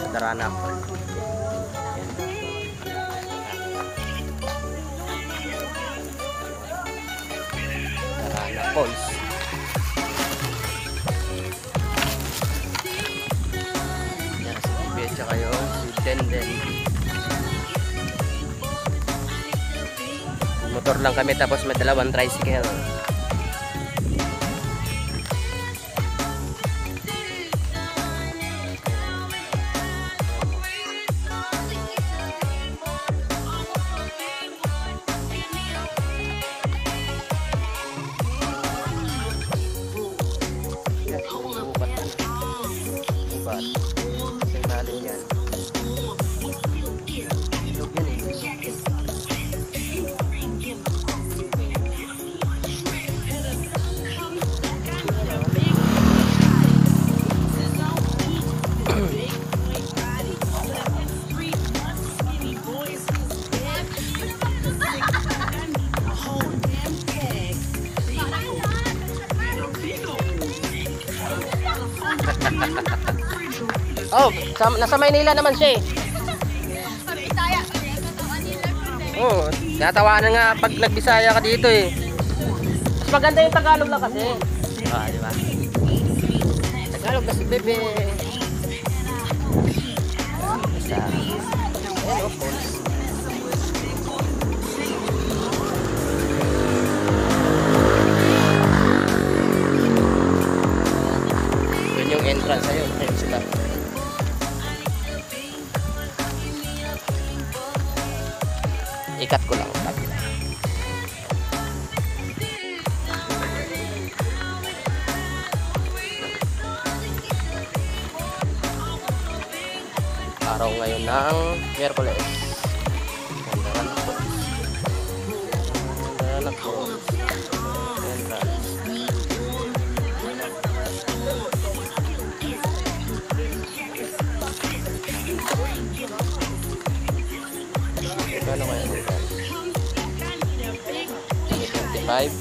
Daranak. Daranak Falls. Yan si Bibi at saka yung si Denden. Motor lang kami tapos may dalawang tricycle. Oh, nasa Maynila naman siya eh. Oh, natawanan nga pag nagbisaya ka dito eh. Mas maganda yung Tagalog lang kasi. Ah, di ba? Tagalog kasi bebe. Basta. Ayan oh, falls. Yun yung entrance ayun. Ayun sila. Ikat ko lang. Araw ngayon ng Miyerkules. Daranak po. Ano kaya dito? 25.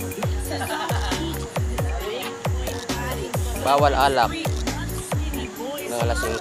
Bawal alak ng alas 5.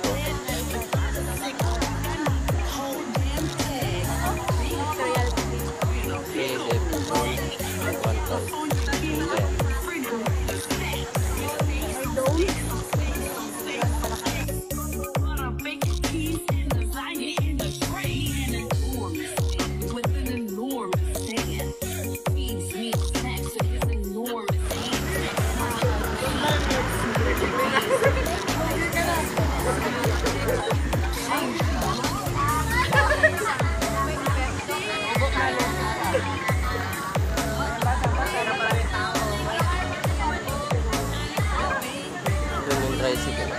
Tricycle.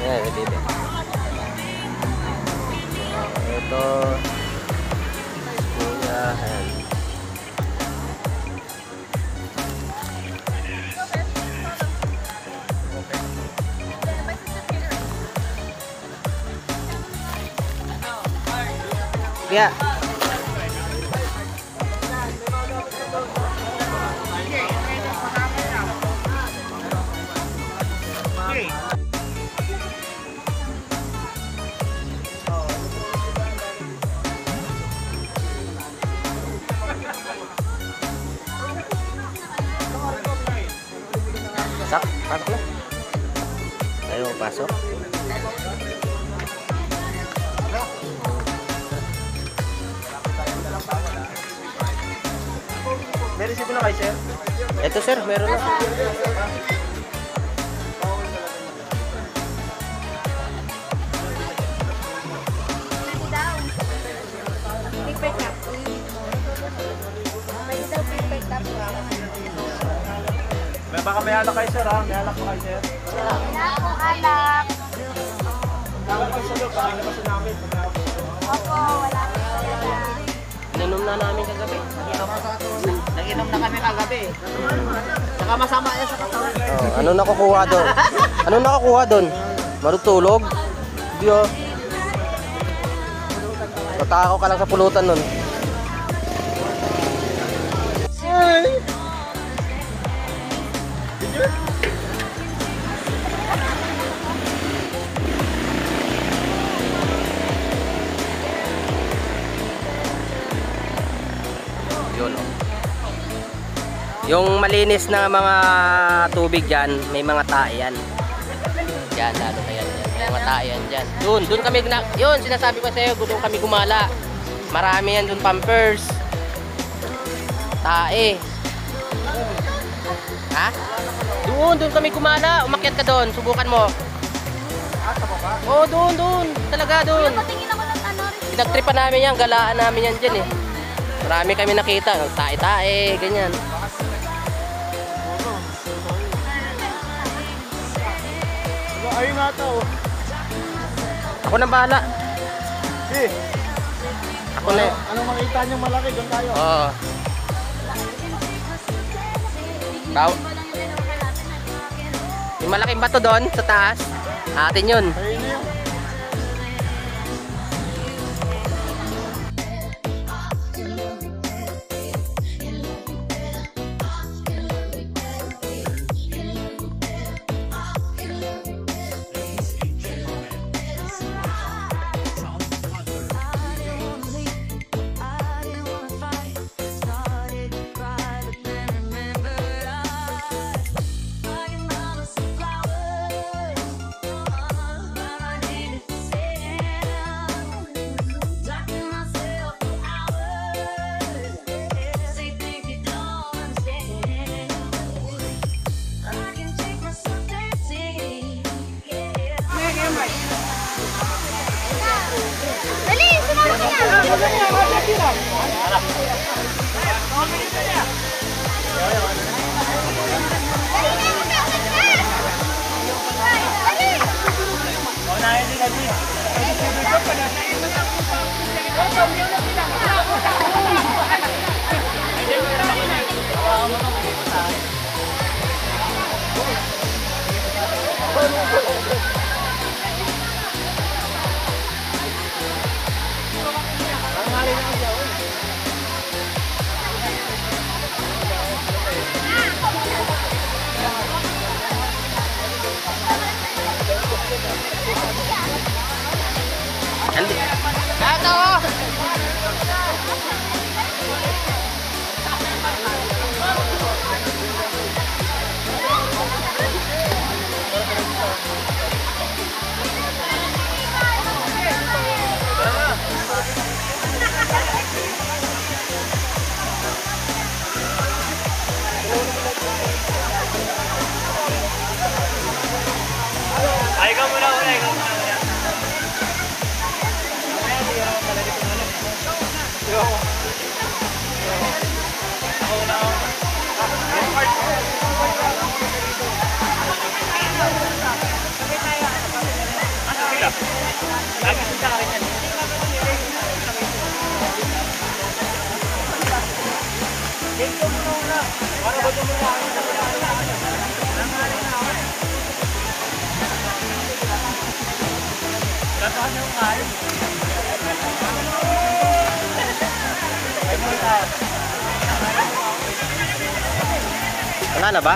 Yeah, dito. Ito kuyahan. Ya. Sak, pasok na. Tayo pasok. May resibo na kayo, sir? Ito, sir. Meron na. Baka may alak kayo, sir, ha? May alak pa kayo, sir? Wala akong alak. Tawag kayo sa loob, pakilabasan namin. Opo, wala akong alak. Ininom na namin kagabi. Nag-inom na kami kagabi. Saka masama yan sa katawan. Oh, ano nakukuha doon? Ano nakukuha doon? Marutulog? Hindi oh. Matakaw ka lang sa pulutan nun. Yun, oh. Yung malinis na mga tubig dyan, may mga tae yan. Yan, lalo na yan. May mga tae yan dyan. Doon kami, yun, sinasabi ko sa'yo, doon kami gumala. Marami yan doon, Pampers. Tae. Ha? Doon kami gumala. Umakyat ka doon, subukan mo. Oo, doon. Talaga doon. Patingin ako ng ano rin. Pinagtripan namin yan, galaan namin yan dyan eh. Marami kami nakita, tae-tae, ganyan. Ayun nga ito. Ako nang bahala. Eh, Ako na. anong makita niyo malaki? Doon tayo. Oo. Tao. Yung malaking bato doon sa taas. Atin yun. Ayun na yun. Dali, sumama ka na. Andi. Ato! Ay, ikaw muna. Wala na ba?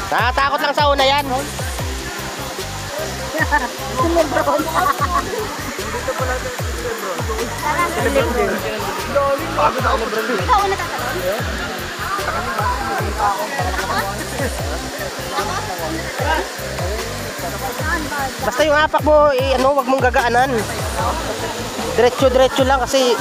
Nakatakot lang sa una yan. Ikaw na tatalon? Basta yung apak mo, ano, wag mong gagaanan. Diretso-diretso lang kasi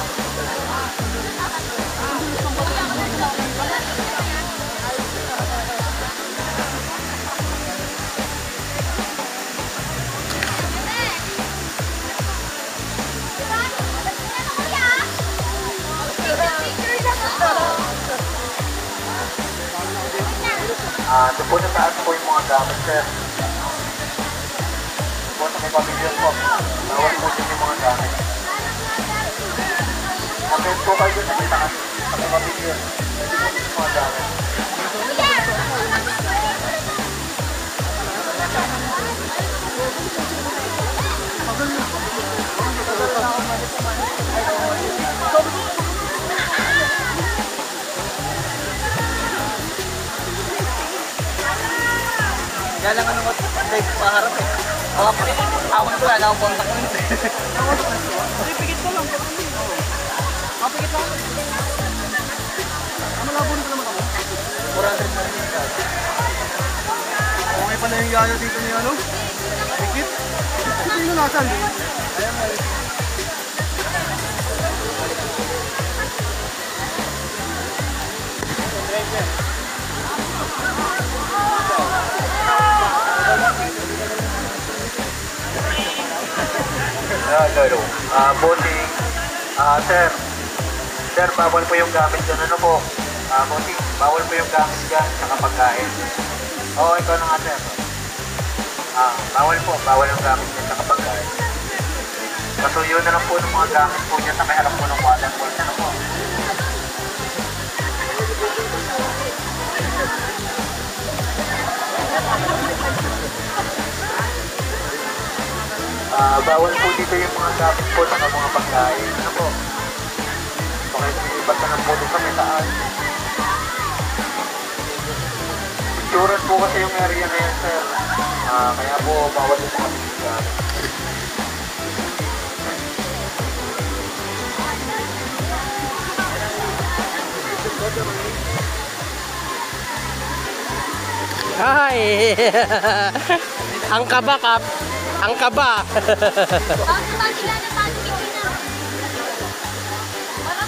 Doon po sa taas po yung mga gamit, sir. Po sa may pavilion po. Bawal po dyan yung mga gamit. Okay po kayo dyan sa may taas. Sa may pavilion. Pwede po dyan yung mga gamit. Yan lang ano mo, live paharap eh. Ako ko yan, ako contact mo. Hindi, pigit ko lang. Pigit lang. Ano labon ko naman ako? 400 na rin ka. Okay pala yung yayo dito ni ano? Pigit? Pigit nyo nasan? Ayan nga. Garo. Bossing. Sir. Sir, bawal po yung gamit dyan. Ano po? Bossing, bawal po yung gamit dyan sa pagkain. Oo, ikaw na nga, sir. Bawal po. Bawal yung gamit dyan sa pagkain. Pasuyo na lang po ng mga gamit po dyan sa may harap po ng water board. Ano po? Bawal po dito yung mga gamit po sa mga pagkain. Ano po? Pakilipat na lang po doon sa may taas. Insurance po kasi yung area na yan, sir. Kaya po, bawal yung mga gamit. ay. Ang kaba kap. Ang kaba. Bakit ba nila na patigil na? Para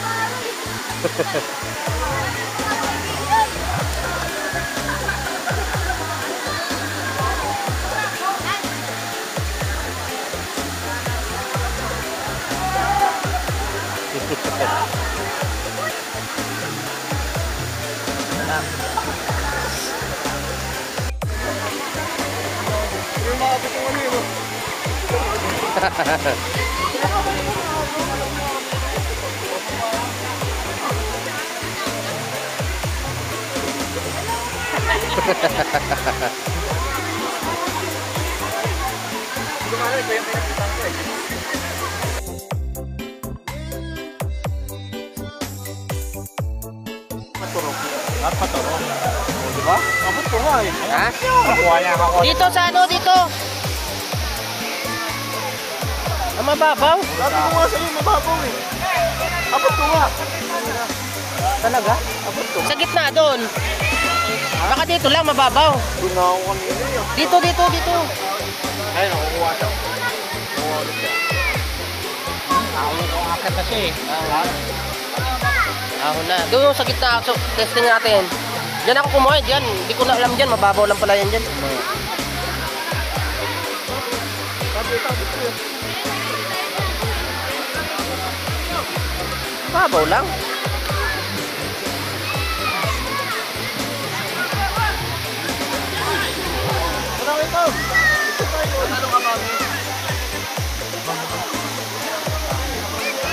At paturo. Diba? Abot ko nga eh. Ha? Nakuha niya ako. Dito sa ano dito? Ang mababaw? Sabi ko nga sa'yo, mababaw eh. Abot ko nga. Talaga? Abot ko. Sa gitna doon. Baka dito lang mababaw. Doon na ako kanina eh. Dito. Ay, nakukuha siya. Nakukuha ulit siya. Ako yung akit na siya eh. Ahon na. Doon sa gitna. So, testing natin. Diyan ako kumuha. Diyan. Hindi ko na alam diyan. Mababaw lang pala yan diyan. Mababaw lang.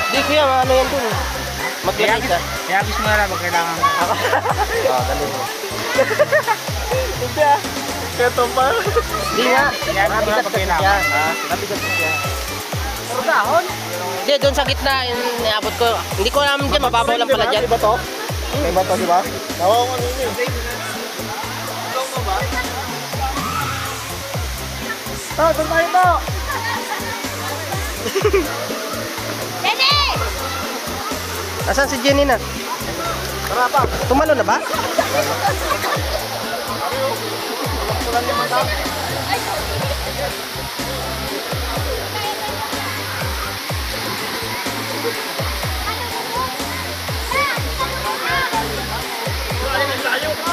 Di kuya, ano yan dun? Maglagay ka. Kaya gusto mo na lang, kailangan. Dali mo. Hindi ah. Ito pa. Di nga. Kaya gusto mo na pag kailangan. Nabigat na siya. Pero dahon? Hindi, doon sa gitna, niabot ko. Hindi ko alam dyan, mababaw lang pala dyan. Di ba to? Di ba to, di ba? Nawa ko kanina eh. Doon tayo to! Dede! Nasaan si Jenny na? Tara pa! Tumalo na ba?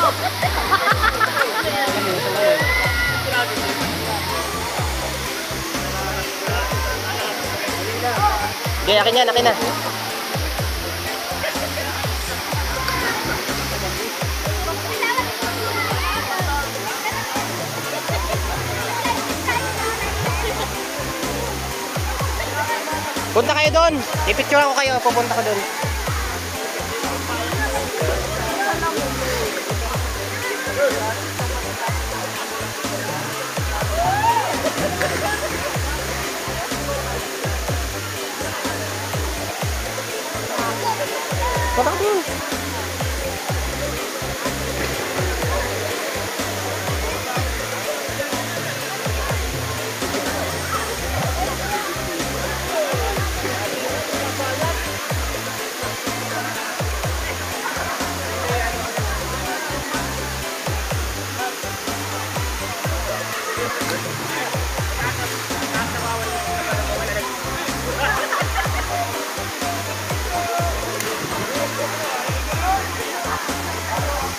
Okay, akin yan, akin na. Punta kayo doon. I-picturean ko kayo. Pupunta ko doon. Punta ko doon.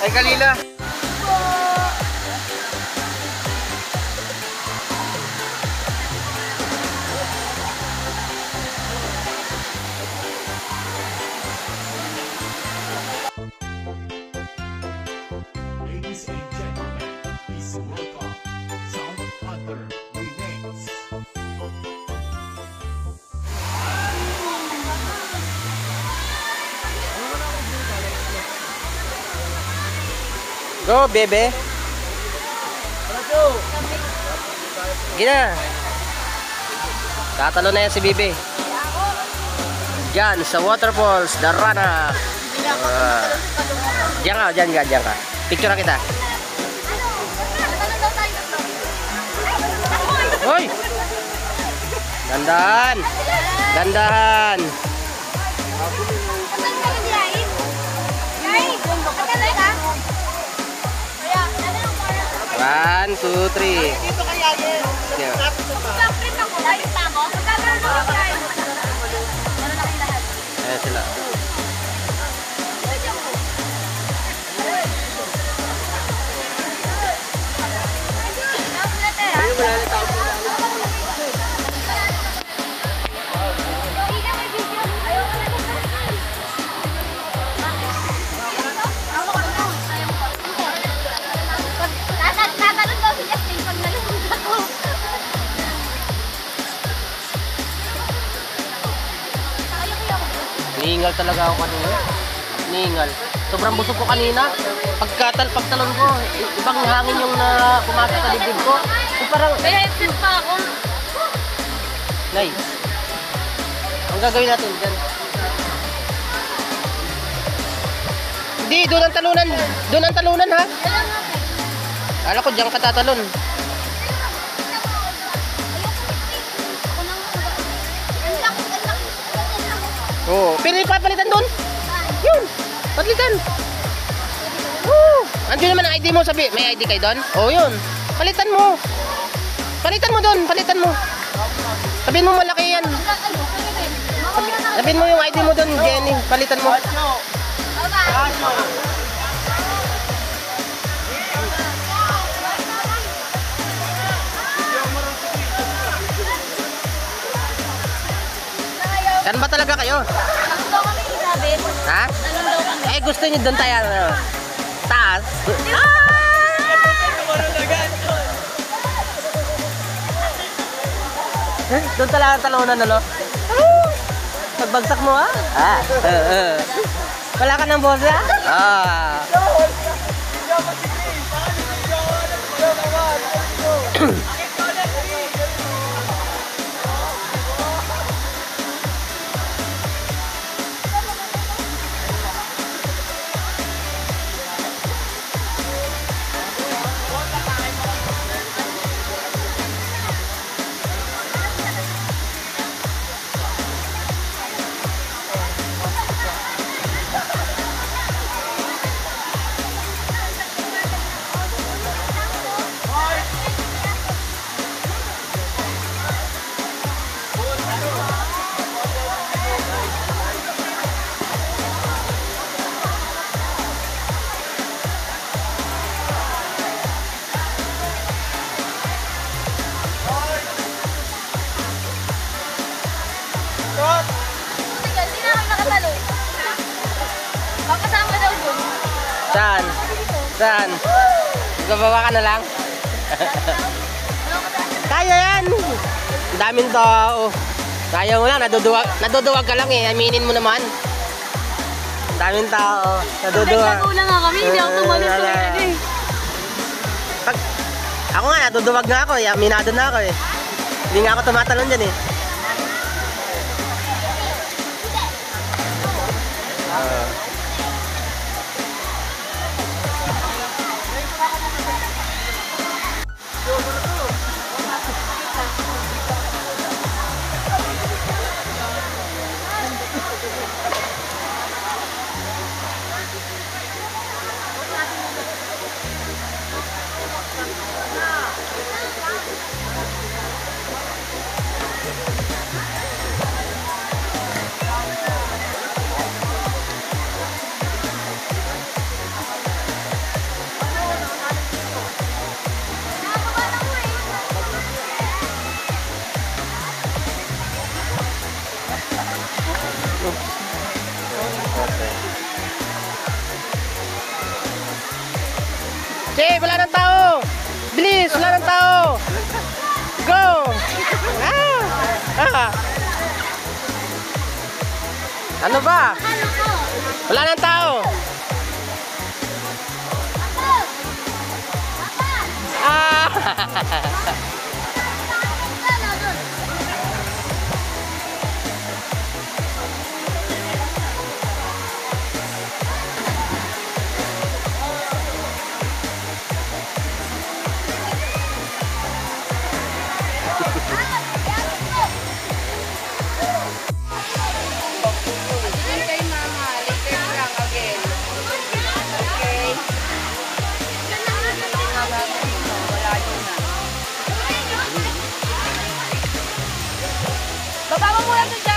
Ay, Kalila. Ladies and gentlemen, please welcome Sound Hunter Remix. Go, bebe. Gina. Tatalo na yan si Bibi. Diyan, sa waterfalls, Darana. Diyan ka, diyan ka. Picture na kita. Hoy! Dandahan! Dandahan! One, two, three. Dito kaya yun. Yeah. Bakit ako? Ayos na ako? Magkakaroon ako guys. Ano na kayo lahat? Ayan sila. Tatanong daw si Justin pag nalungkot ako. Niingal talaga ako kanina. Niingal. Sobrang busog ko kanina. Pagtalon ko, ibang hangin yung na pumasok sa dibdib ko. Yung parang, May headset pa ako. Nay, ang gagawin natin dyan. Hindi, doon ang talunan. Doon ang talunan, ha? Alam ko, dyan ka tatalon. Oo. Pero ipapalitan doon. Yun. Palitan. Oo. Andiyo naman ang ID mo. Sabi, may ID kayo doon? Oo, yun. Palitan mo. Palitan mo doon. Palitan mo. Sabihin mo malaki yan. Sabihin mo yung ID mo doon, Jenny. Palitan mo. Saan ba talaga kayo? Nandun daw kami Isabel. Ha? Nandun daw kami. Eh, gusto niyo doon tayo, ano? Taas? Doon talaga talunan, ano? Pagbagsak mo, ha? Wala ka ng bosa? Saan? Gabawa ka na lang? Kaya yan! Ang daming tao. Kaya mo lang, naduduwag ka lang eh. Aminin mo naman. Ang daming tao. Naduduwag. Naglago lang nga kami, hindi ako tumalon sa kanya eh. Pag, ako nga, naduduwag nga ako eh. Aminado na ako eh. Hindi nga ako tumatalon dyan eh. Che, wala ng tao! Bilis, wala ng tao! Go! Ano ba? Wala ng tao! Baba mo muna doon dyan.